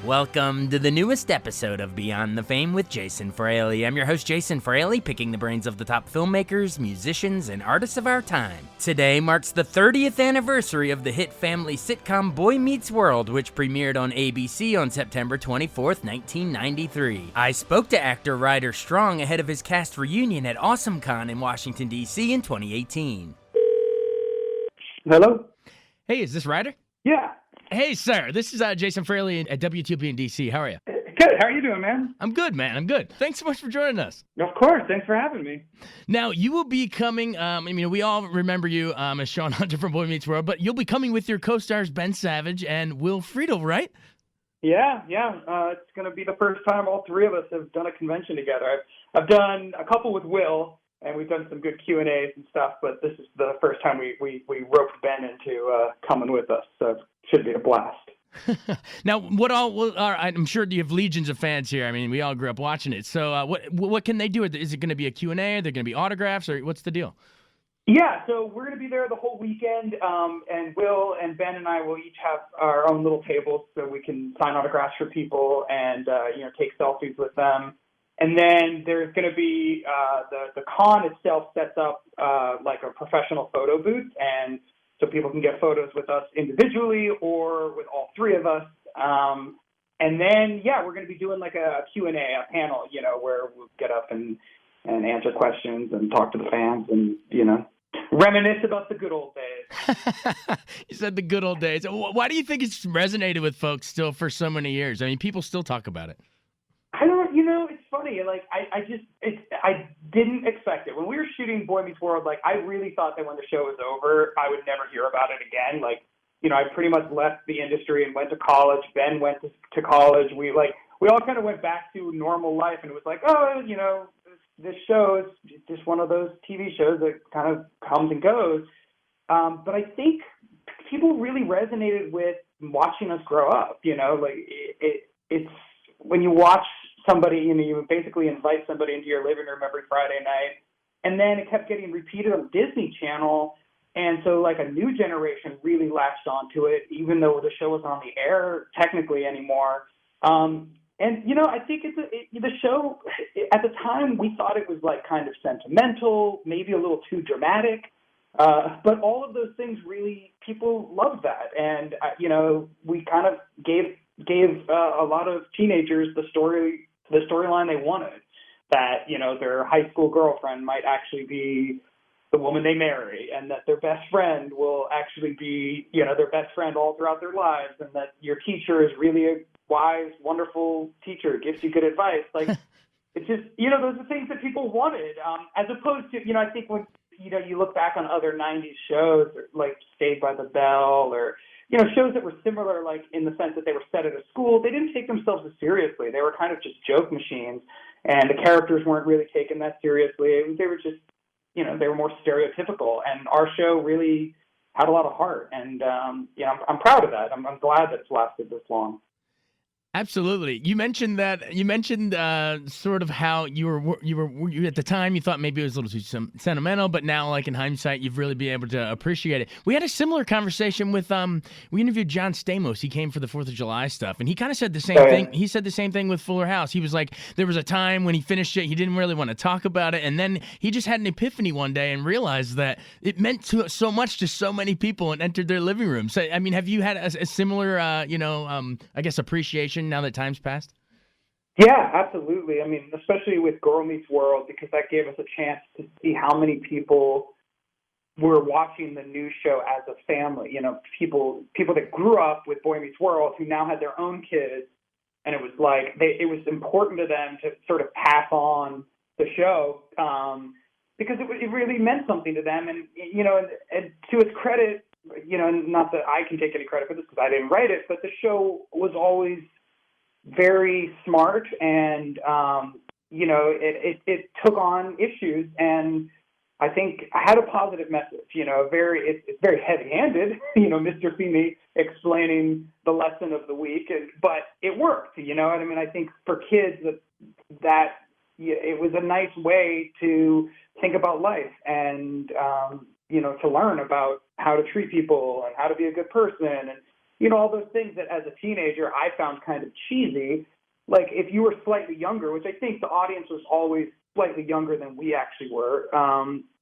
Welcome to the newest episode of Beyond the Fame with Jason Fraley. I'm your host, Jason Fraley, picking the brains of the top filmmakers, musicians, and artists of our time. Today marks the 30th anniversary of the hit family sitcom Boy Meets World, which premiered on ABC on September 24th, 1993. I spoke to actor Ryder Strong ahead of his cast reunion at AwesomeCon in Washington, D.C. in 2018. Hello? Hey, is this Ryder? Yeah. Hey, sir. This is Jason Fraley at WTOP in D.C. How are you? Good. How are you doing, man? I'm good, man. I'm good. Thanks so much for joining us. Of course. Thanks for having me. Now, you will be coming, we all remember you as Sean Hunter from Boy Meets World, but you'll be coming with your co-stars Ben Savage and Will Friedle, right? Yeah. It's going to be the first time all three of us have done a convention together. I've done a couple with Will, and we've done some good Q&As and stuff, but this is the first time we roped Ben into coming with us, so it should be a blast. Now, I'm sure you have legions of fans here. I mean, we all grew up watching it. So what can they do? Is it going to be a Q&A? Are there going to be autographs, or what's the deal? Yeah, so we're going to be there the whole weekend, and Will and Ben and I will each have our own little tables so we can sign autographs for people and take selfies with them. And then there's going to be the con itself sets up like a professional photo booth, and so people can get photos with us individually or with all three of us. And then, we're going to be doing like a Q&A, a panel, where we'll get up and answer questions and talk to the fans and, reminisce about the good old days. You said the good old days. Why do you think it's resonated with folks still for so many years? I mean, people still talk about it. I don't, it's funny. Like, I didn't expect it. When we were shooting Boy Meets World, like, I really thought that when the show was over, I would never hear about it again. Like, I pretty much left the industry and went to college. Ben went to college. We all kind of went back to normal life, and it was like, this show is just one of those TV shows that kind of comes and goes. But I think people really resonated with watching us grow up. It's when you watch somebody, you basically invite somebody into your living room every Friday night, and then it kept getting repeated on Disney Channel, and so like a new generation really latched onto it, even though the show wasn't on the air technically anymore. I think the show at the time we thought it was like kind of sentimental, maybe a little too dramatic, but all of those things really people loved that, and we kind of gave a lot of teenagers the storyline they wanted, that, their high school girlfriend might actually be the woman they marry, and that their best friend will actually be, their best friend all throughout their lives, and that your teacher is really a wise, wonderful teacher, gives you good advice. Like, it's just, those are things that people wanted, as opposed to, I think when, you look back on other 90s shows, like Saved by the Bell, or shows that were similar, like in the sense that they were set at a school, they didn't take themselves as seriously. They were kind of just joke machines, and the characters weren't really taken that seriously. They were just, they were more stereotypical. And our show really had a lot of heart, and I'm proud of that. I'm glad that it's lasted this long. Absolutely. You mentioned sort of how you were at the time you thought maybe it was a little too sentimental, but now, like, in hindsight, you've really been able to appreciate it. We had a similar conversation with we interviewed John Stamos. He came for the 4th of July stuff, and he kind of said the same thing. He said the same thing with Fuller House. He was like, there was a time when he finished it, he didn't really want to talk about it, and then he just had an epiphany one day and realized that it meant so much to so many people and entered their living room. So, I mean, have you had a similar, I guess, appreciation now that time's passed? Yeah, absolutely. I mean, especially with Girl Meets World, because that gave us a chance to see how many people were watching the new show as a family. People that grew up with Boy Meets World who now had their own kids, and it was like it was important to them to sort of pass on the show because it really meant something to them. And and to its credit, not that I can take any credit for this because I didn't write it, but the show was always very smart, and it took on issues, and I think I had a positive message. It's very heavy-handed. Mr. Feeney explaining the lesson of the week, but it worked. I mean, I think for kids that it was a nice way to think about life and to learn about how to treat people and how to be a good person, and all those things that as a teenager I found kind of cheesy. Like if you were slightly younger, which I think the audience was always slightly younger than we actually were,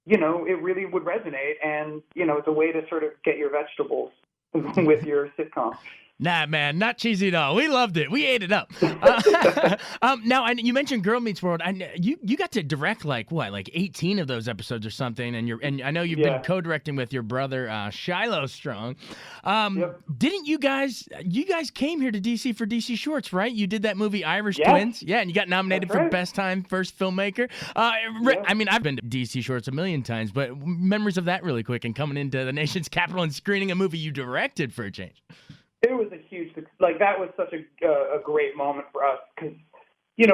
it really would resonate. And, it's a way to sort of get your vegetables with your sitcom. Nah, man, not cheesy at all. We loved it. We ate it up. Now, you mentioned Girl Meets World. You got to direct like 18 of those episodes or something, and I know you've been co-directing with your brother Shiloh Strong. Yep. Didn't you guys came here to DC for DC Shorts, right? You did that movie Irish Yeah. Twins, yeah, and you got nominated That's for right. Best Time First Filmmaker. I mean, I've been to DC Shorts a million times, but memories of that really quick and coming into the nation's capital and screening a movie you directed for a change. It was a huge, that was such a great moment for us because, we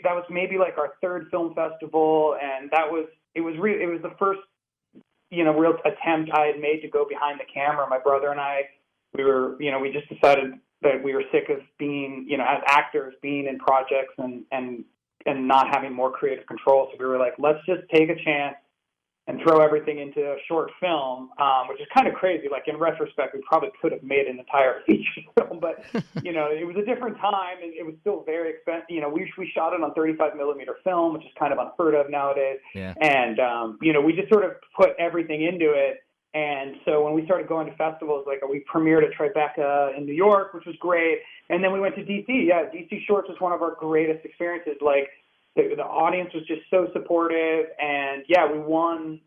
that was maybe like our third film festival, and it was the first, real attempt I had made to go behind the camera. My brother and I, we just decided that we were sick of being, as actors, being in projects and not having more creative control. So we were like, let's just take a chance and throw everything into a short film, which is kind of crazy. Like in retrospect, we probably could have made an entire feature film, but it was a different time, and it was still very expensive. We shot it on 35 millimeter film, which is kind of unheard of nowadays. Yeah. And we just sort of put everything into it. And so when we started going to festivals, like we premiered at Tribeca in New York, which was great, and then we went to DC. Yeah, DC Shorts was one of our greatest experiences. Like, the audience was just so supportive, and we won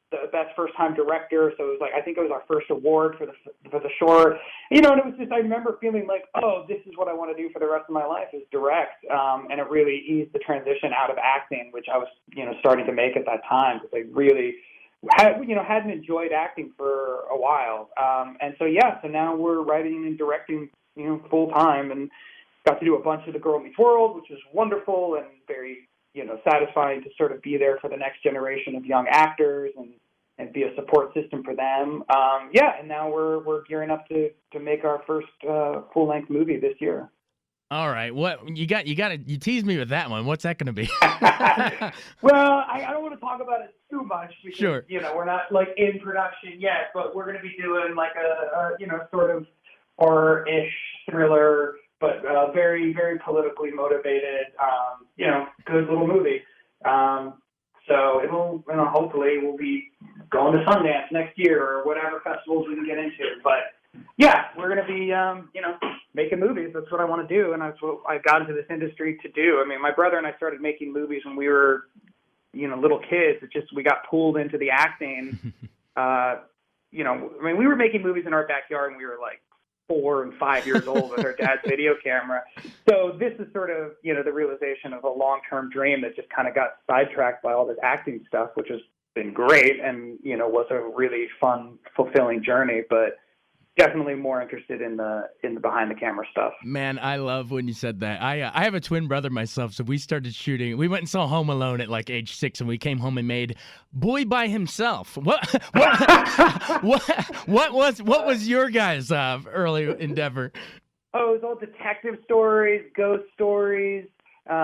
the best first time director. So it was like, I think it was our first award for the short, and it was just, I remember feeling like, oh, this is what I want to do for the rest of my life is direct. And it really eased the transition out of acting, which I was, starting to make at that time because I really hadn't enjoyed acting for a while. And so now we're writing and directing, full time, and got to do a bunch of the Girl Meets World, which was wonderful and very, satisfying to sort of be there for the next generation of young actors and be a support system for them. And now we're gearing up to make our first full-length movie this year. All right, what you teased me with that one. What's that going to be? Well, I don't want to talk about it too much because Sure. We're not like in production yet, but we're going to be doing like a sort of horror-ish thriller, but very, very politically motivated, good little movie. So it'll, hopefully we'll be going to Sundance next year or whatever festivals we can get into. But we're going to be, making movies. That's what I want to do, and that's what I got into this industry to do. I mean, my brother and I started making movies when we were, little kids. It just, we got pulled into the acting. We were making movies in our backyard, and we were like 4 and 5 years old with our dad's video camera. So this is sort of, the realization of a long-term dream that just kind of got sidetracked by all this acting stuff, which has been great and, was a really fun, fulfilling journey, but definitely more interested in the behind the camera stuff. Man, I love when you said that. I have a twin brother myself, so we started shooting. We went and saw Home Alone at like age 6, and we came home and made Boy by Himself. What was your guys' early endeavor? Oh, it was all detective stories, ghost stories. We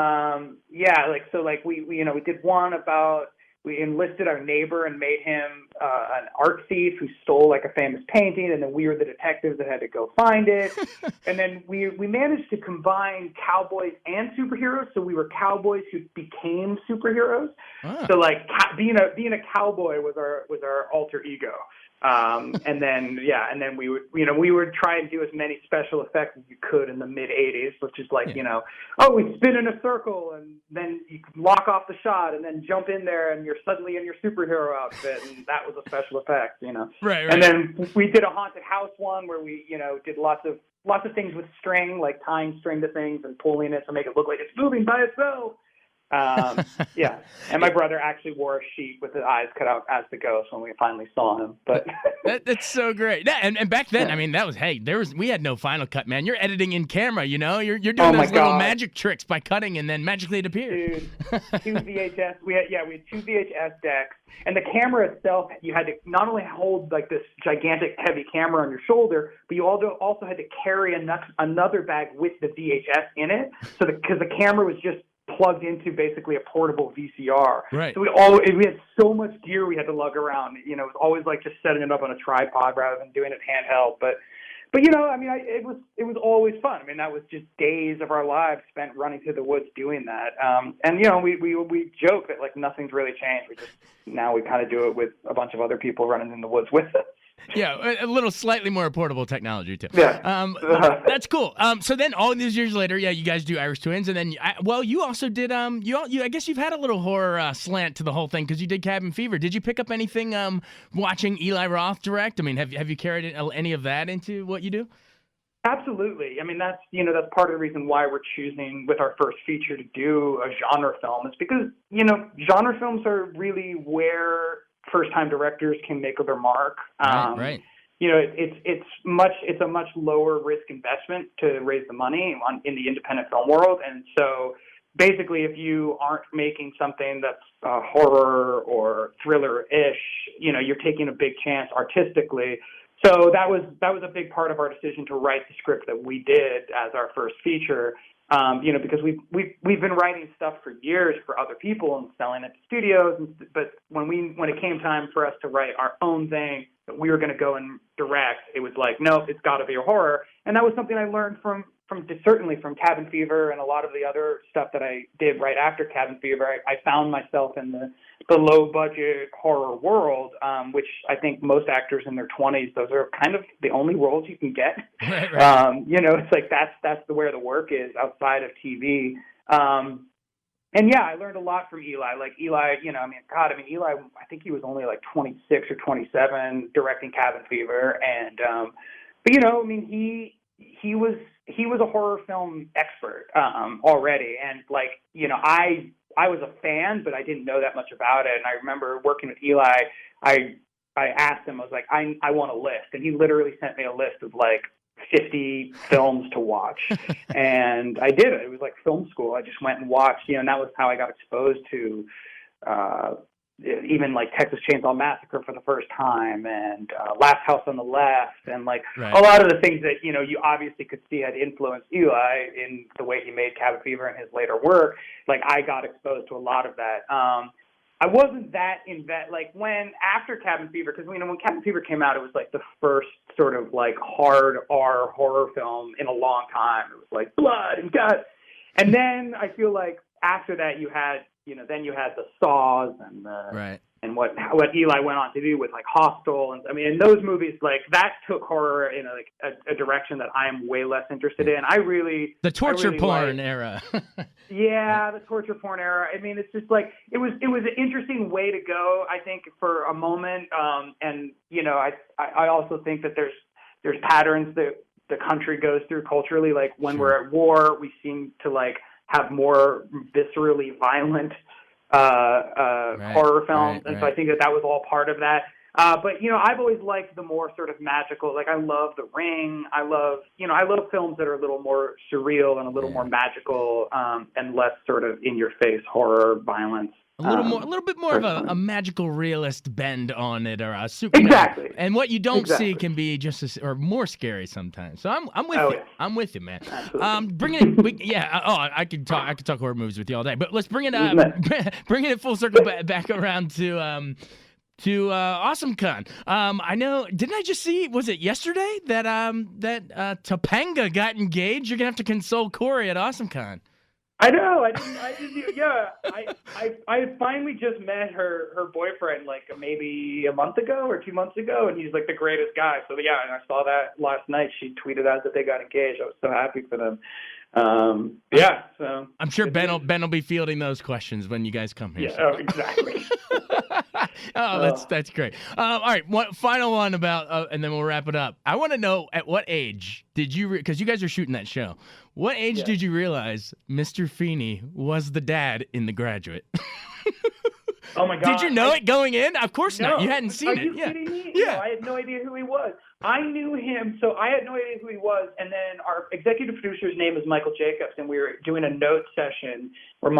did one about, we enlisted our neighbor and made him an art thief who stole like a famous painting, and then we were the detectives that had to go find it. And then we managed to combine cowboys and superheroes, so we were cowboys who became superheroes. Ah. So like being a cowboy was our alter ego. And then we would try and do as many special effects as you could in the mid 80s, which is like, we spin in a circle and then you can lock off the shot and then jump in there and you're suddenly in your superhero outfit, and that was a special effect, Right. And then we did a haunted house one where we, did lots of things with string, like tying string to things and pulling it to make it look like it's moving by itself. And my brother actually wore a sheet with his eyes cut out as the ghost when we finally saw him. But that's so great. Yeah, and back then, I mean, that was we had no Final Cut, man. You're editing in camera, you're doing those little magic tricks by cutting, and then magically it appears. Dude, 2 VHS. We had 2 VHS decks, and the camera itself, you had to not only hold like this gigantic heavy camera on your shoulder, but you also had to carry another bag with the VHS in it, so because the camera was just plugged into basically a portable VCR. Right. So we had so much gear we had to lug around. It was always like just setting it up on a tripod rather than doing it handheld. But but you know, I mean, it was always fun. I mean, that was just days of our lives spent running through the woods doing that. And you know, we joke that like nothing's really changed. Now we kind of do it with a bunch of other people running in the woods with us. Yeah, a little slightly more portable technology too. Yeah, that's cool. So then, all these years later, yeah, you guys do Irish Twins, and then, well, you also did. I guess you've had a little horror slant to the whole thing because you did Cabin Fever. Did you pick up anything watching Eli Roth direct? I mean, have you carried any of that into what you do? Absolutely. I mean, that's part of the reason why we're choosing with our first feature to do a genre film. It's because genre films are really where first-time directors can make their mark. Right. You know, it's a much lower risk investment to raise the money in the independent film world, and so basically, if you aren't making something that's horror or thriller-ish, you're taking a big chance artistically. So that was a big part of our decision to write the script that we did as our first feature. Because we've been writing stuff for years for other people and selling it to studios, but when it came time for us to write our own thing that we were going to go and direct, it was like, no, it's got to be a horror. And that was something I learned certainly from Cabin Fever and a lot of the other stuff that I did right after Cabin Fever. I found myself in the low budget horror world, which I think most actors in their 20s, those are kind of the only roles you can get. Right. It's like that's where the work is outside of TV. And yeah, I learned a lot from Eli. Like Eli, Eli, I think he was only like 26 or 27 directing Cabin Fever, and he was a horror film expert already, and I was a fan, but I didn't know that much about it. And I remember working with Eli, I asked him, I was like, I want a list, and he literally sent me a list of like 50 films to watch, and I did it. It was like film school. I just went and watched, and that was how I got exposed to even like Texas Chainsaw Massacre for the first time, and Last House on the Left, and like a lot of the things that you obviously could see had influenced Eli in the way he made Cabin Fever and his later work. Like I got exposed to a lot of that. I wasn't that after Cabin Fever, because when Cabin Fever came out, it was like the first sort of like hard R horror film in a long time. It was like blood and guts, and then I feel like after that you had the Saws and what Eli went on to do with like Hostel, and and those movies, like that took horror in a direction that I am way less interested in. The torture porn era. Yeah, the torture porn era. I mean, it's just like it was an interesting way to go, I think, for a moment. And I also think that there's patterns that the country goes through culturally. Like when we're at war, we seem to like have more viscerally violent horror films, and so I think that was all part of that. But I've always liked the more sort of magical. Like I love The Ring. I love films that are a little more surreal and a little more magical, and less sort of in your face horror violence. A little bit more of a magical realist bend on it, or a super. Exactly. And what you don't see can be just or more scary sometimes. So I'm with you. Yeah. I'm with you, man. Bringing it. I could talk horror movies with you all day, but let's bring it bringing it full circle back around to AwesomeCon. I know. Didn't I just see? Was it yesterday that Topanga got engaged? You're gonna have to console Corey at AwesomeCon. I know. I didn't. Yeah. I finally just met her boyfriend like maybe a month ago or 2 months ago, and he's like the greatest guy. So yeah, and I saw that last night. She tweeted out that they got engaged. I was so happy for them. So I'm sure Ben will be fielding those questions when you guys come here. Yeah. Oh, exactly. That's great. All right, one final one about, and then we'll wrap it up. I want to know, at what age did you, because you guys are shooting that show, what age did you realize Mr. Feeney was the dad in The Graduate? Oh my God! Did you know it going in? Of course not. You hadn't seen it. Are you kidding me? Yeah. No, I had no idea who he was. I knew him, so I had no idea who he was. And then our executive producer's name is Michael Jacobs, and we were doing a note session where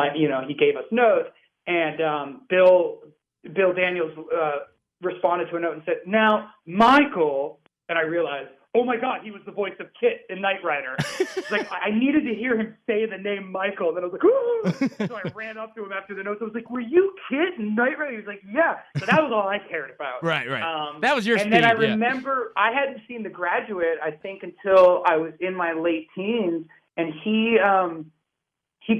he gave us notes, and Bill Daniels responded to a note and said, "Now, Michael," and I realized, oh my God, he was the voice of Kit in Knight Rider. It's like, I needed to hear him say the name Michael. And then I was like, ooh! So I ran up to him after the notes. I was like, were you Kit in Knight Rider? He was like, yeah. So that was all I cared about. Right. That was your and speed. And then I remember I hadn't seen The Graduate, I think, until I was in my late teens. And he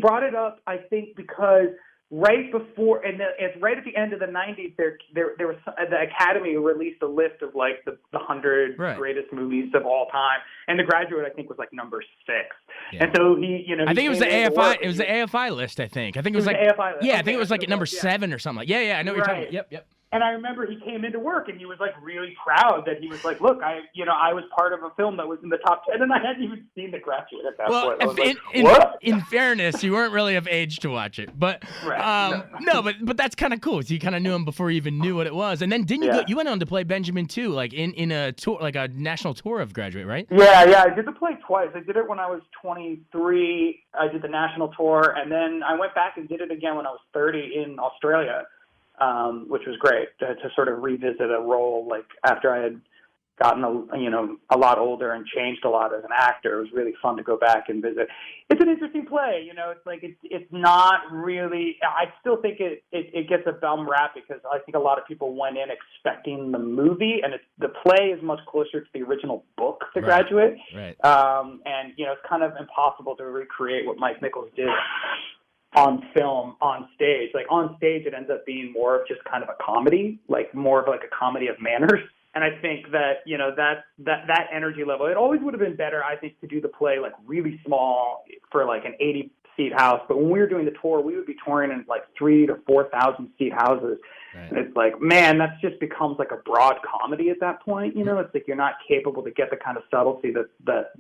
brought it up, I think, because right before, it's right at the end of the 90s, there was, the Academy released a list of like the 100 greatest movies of all time, and The Graduate, I think, was like number 6. Yeah. And so I think it was the AFI. It was the AFI list. I think it was like the AFI list. Yeah, I think it was like at number 7 or something. Yeah, I know what you're talking about. Yep. And I remember he came into work and he was like really proud that he was like, look, I was part of a film that was in the top 10, and I hadn't even seen The Graduate at that point. I was like, in fairness, you weren't really of age to watch it, but but that's kind of cool. So you kind of knew him before you even knew what it was, and then you went on to play Benjamin too, like in a tour, like a national tour of Graduate, right? Yeah. I did the play twice. I did it when I was 23. I did the national tour, and then I went back and did it again when I was 30 in Australia. Which was great to sort of revisit a role like after I had gotten a lot older and changed a lot as an actor. It was really fun to go back and visit. It's an interesting play, It's like it's not really. I still think it gets a bum rap because I think a lot of people went in expecting the movie, and the play is much closer to the original book, The Graduate. Right. And it's kind of impossible to recreate what Mike Nichols did on film, on stage. Like on stage, it ends up being more of just kind of a comedy, like more of like a comedy of manners. And I think that, that energy level, it always would have been better, I think, to do the play like really small for like an 80-seat house. But when we were doing the tour, we would be touring in like 3,000 to 4,000 seat houses. Right. And it's like, man, that just becomes like a broad comedy at that point. It's like you're not capable to get the kind of subtlety that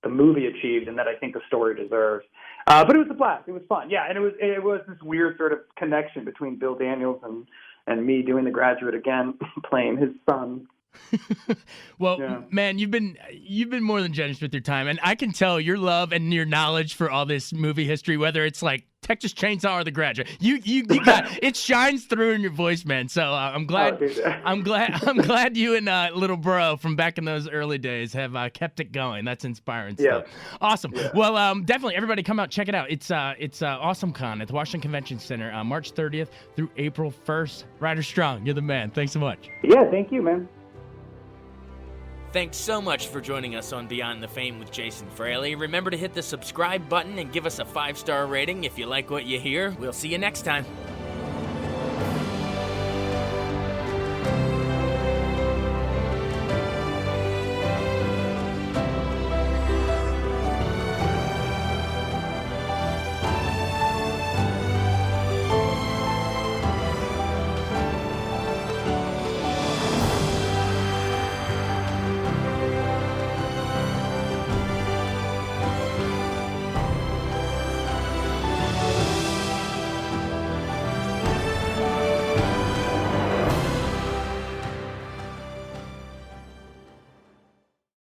the movie achieved and that I think the story deserves. But it was a blast. It was fun. Yeah, and it was this weird sort of connection between Bill Daniels and me doing The Graduate again, playing his son. Well, man, you've been more than generous with your time, and I can tell your love and your knowledge for all this movie history, whether it's like Texas Chainsaw or The Graduate. You got it shines through in your voice, man. So I'm glad you and little bro from back in those early days have kept it going. That's inspiring stuff. Awesome. Yeah. Well, definitely everybody come out, check it out. It's Awesome Con at the Washington Convention Center, March 30th through April 1st. Ryder Strong, you're the man. Thanks so much. Yeah, thank you, man. Thanks so much for joining us on Beyond the Fame with Jason Fraley. Remember to hit the subscribe button and give us a 5-star rating if you like what you hear. We'll see you next time.